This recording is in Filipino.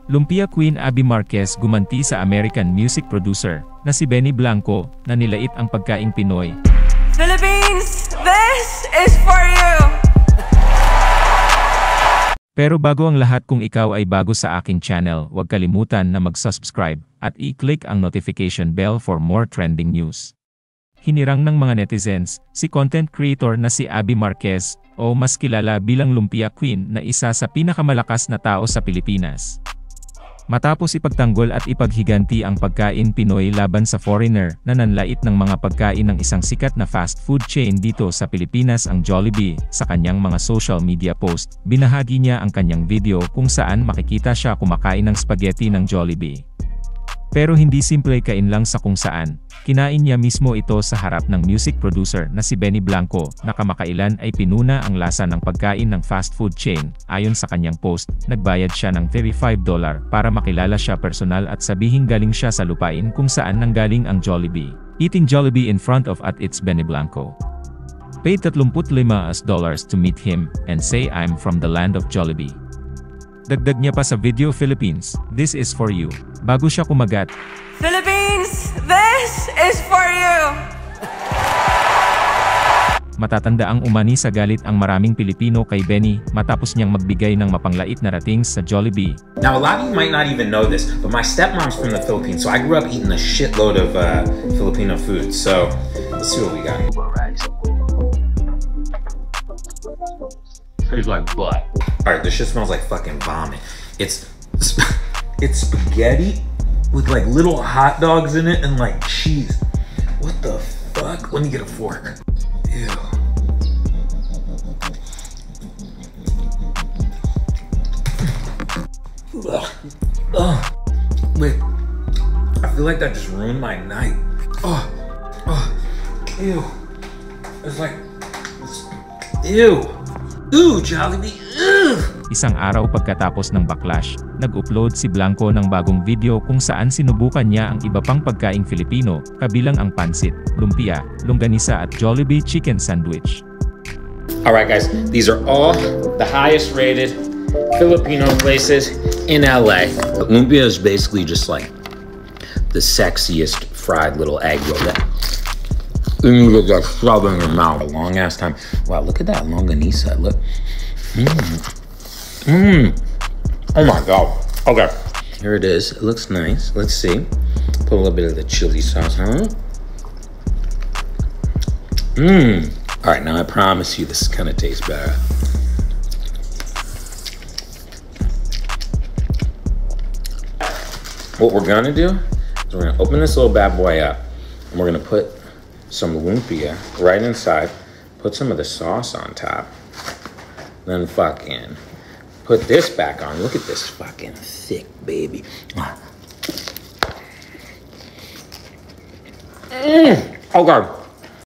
Lumpia Queen Abby Marquez gumanti sa American music producer na si Benny Blanco na nilait ang pagkaing Pinoy. Philippines, this is for you! Pero bago ang lahat, kung ikaw ay bago sa aking channel, huwag kalimutan na mag-subscribe at i-click ang notification bell for more trending news. Hinirang ng mga netizens, si content creator na si Abby Marquez, o mas kilala bilang Lumpia Queen, na isa sa pinakamalakas na tao sa Pilipinas. Matapos ipagtanggol at ipaghiganti ang pagkain Pinoy laban sa foreigner na nanlait ng mga pagkain ng isang sikat na fast food chain dito sa Pilipinas, ang Jollibee, sa kanyang mga social media post, binahagi niya ang kanyang video kung saan makikita siya kumakain ng spaghetti ng Jollibee. Pero hindi simple kain lang sa kung saan, kinain niya mismo ito sa harap ng music producer na si Benny Blanco, na kamakailan ay pinuna ang lasa ng pagkain ng fast food chain. Ayon sa kanyang post, nagbayad siya ng $35 para makilala siya personal at sabihing galing siya sa lupain kung saan nanggaling ang Jollibee. Eating Jollibee in front of at its Benny Blanco. Paid $35 to meet him and say I'm from the land of Jollibee. Dagdag niya pa sa video, Philippines, this is for you. Bago siya kumagat, Philippines, this is for you! matatanda ang umani sa galit ang maraming Pilipino kay Benny matapos niyang magbigay ng mapanglait na ratings sa Jollibee. Now, a lot of you might not even know this, but my stepmom's from the Philippines, so I grew up eating a shitload of Filipino food. So, let's see what we got. Tastes like butt. Alright, this shit smells like fucking vomit. It's spaghetti with like little hot dogs in it and like cheese. What the fuck? Let me get a fork. Ew. Ugh. Ugh. Wait. I feel like that just ruined my night. Oh. Oh. Ew. It's like... Ew. Ooh, Jollibee. Ugh. Isang araw pagkatapos ng backlash, nag-upload si Blanco ng bagong video kung saan sinubukan niya ang iba pang pagkaing Filipino, kabilang ang pansit, lumpia, longganisa at Jollibee chicken sandwich. Alright guys, these are all the highest rated Filipino places in LA. Lumpia is basically just like the sexiest fried little egg roll that you get that shove in your mouth a long ass time. Wow, look at that longanisa. Look. Oh my god. Okay. Here it is. It looks nice. Let's see. Put a little bit of the chili sauce, huh? Alright, now I promise you this is gonna taste better. What we're gonna do is we're gonna open this little bad boy up and we're gonna put some lumpia right inside, put some of the sauce on top, then fucking put this back on. Look at this fucking thick baby. Oh god.